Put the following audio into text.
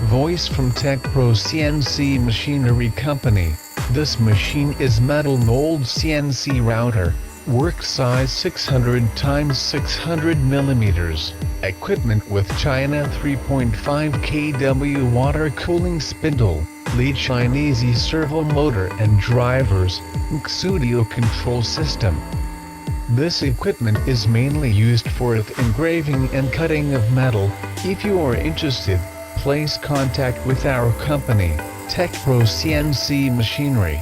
Voice from TechPro CNC Machinery Company. This machine is metal mold CNC router. Work size 600 x 600 mm. Equipment with China 3.5 kW water cooling spindle, lead Chinese servo motor and drivers, Studio control system. This equipment is mainly used for engraving and cutting of metal. If you are interested, please contact with our company, TechPro CNC Machinery.